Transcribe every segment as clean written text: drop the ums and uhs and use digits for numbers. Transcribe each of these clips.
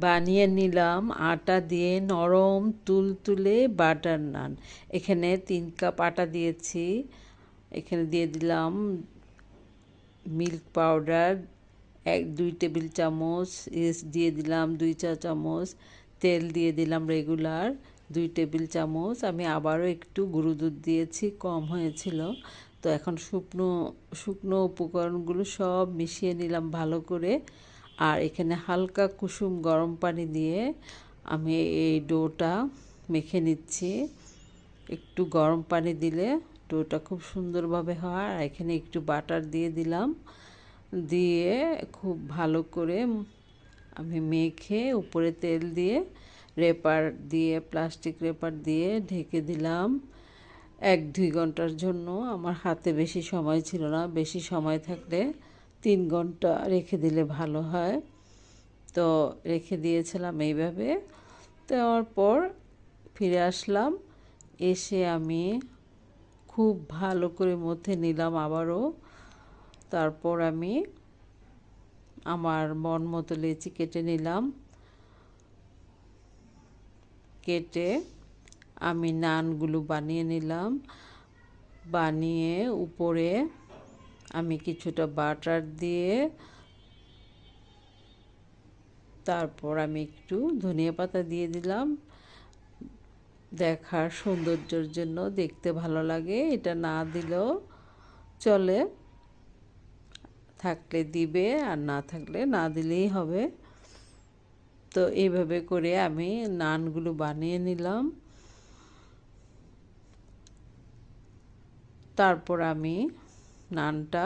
বানিয়ে নিলাম আটা দিয়ে নরম তুলতুলে বাটার নান। এখানে 3 কাপ আটা দিয়েছি। এখানে দিয়ে দিলাম মিল্ক পাউডার 1-2 টেবিল চামচ, ইস্ট দিয়ে দিলাম 2 চা চামচ, তেল দিয়ে দিলাম রেগুলার 2 টেবিল চামচ। আমি আবারও একটু গুঁড়ো দুধ দিয়েছি, কম হয়েছিল। তো এখন শুকনো শুকনো উপকরণগুলো সব মিশিয়ে নিলাম ভালো করে। আর এখানে হালকা কুসুম গরম পানি দিয়ে আমি এই ডোটা মেখে নিচ্ছি। একটু গরম পানি দিলে ডোটা খুব সুন্দরভাবে হয়। আর এখানে একটু বাটার দিয়ে দিলাম, দিয়ে খুব ভালো করে আমি মেখে উপরে তেল দিয়ে রেপার দিয়ে প্লাস্টিক রেপার দিয়ে ঢেকে দিলাম 1-2 ঘন্টার জন্য। আমার হাতে বেশি সময় ছিল না, বেশি সময় থাকলে 3 ঘন্টা রেখে দিলে ভালো হয়। তো রেখে দিয়েছিলাম এইভাবে। দেওয়ার পর ফিরে আসলাম, এসে আমি খুব ভালো করে মথে নিলাম আবারও। তারপর আমি আমার মন মতো লেচি কেটে নিলাম। কেটে আমি নানগুলো বানিয়ে নিলাম। বানিয়ে উপরে আমি কিছুটা বাটার দিয়ে তারপর আমি একটু ধনিয়া পাতা দিয়ে দিলাম। দেখার সৌন্দর্যের জন্য, দেখতে ভালো লাগে, এটা না দিলেও চলে, থাকলে দিবে আর না থাকলে না দিলেই হবে। তো এইভাবে করে আমি নানগুলো বানিয়ে নিলাম। তারপর আমি নানটা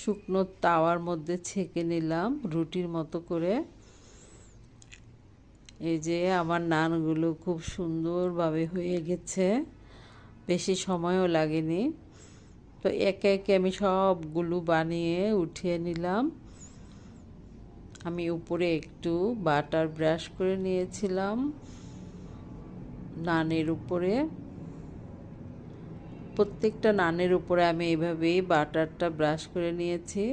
শুকনো তাওয়ার মধ্যে ছেঁকে নিলাম রুটির মতো করে। এই যে আমার নানগুলো খুব সুন্দরভাবে হয়ে গেছে, বেশি সময়ও লাগেনি। তো একে একে আমি সবগুলো বানিয়ে উঠিয়ে নিলাম। আমি উপরে একটু বাটার ব্রাশ করে নিয়েছিলাম নানের উপরে। প্রত্যেকটা নানের উপরে আমি এইভাবেই বাটারটা ব্রাশ করে নিয়েছি।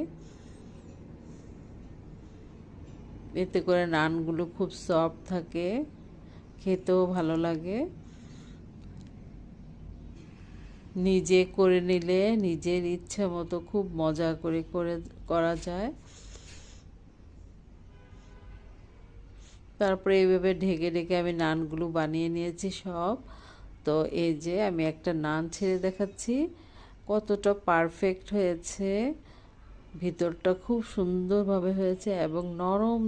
এতে করে নানগুলো খুব সফট থাকে, খেতেও ভালো লাগে। নিজে করে নিলে নিজের ইচ্ছা মতো খুব মজা করে করা যায়। তারপরে এইভাবে ঢেকে ঢেকে আমি নানগুলো বানিয়ে নিয়েছি সব। তো এই যে আমি একটা নান ছেড়ে দেখাচ্ছি কতটা পারফেক্ট হয়েছে, ভিতরটা খুব সুন্দরভাবে হয়েছে এবং নরম।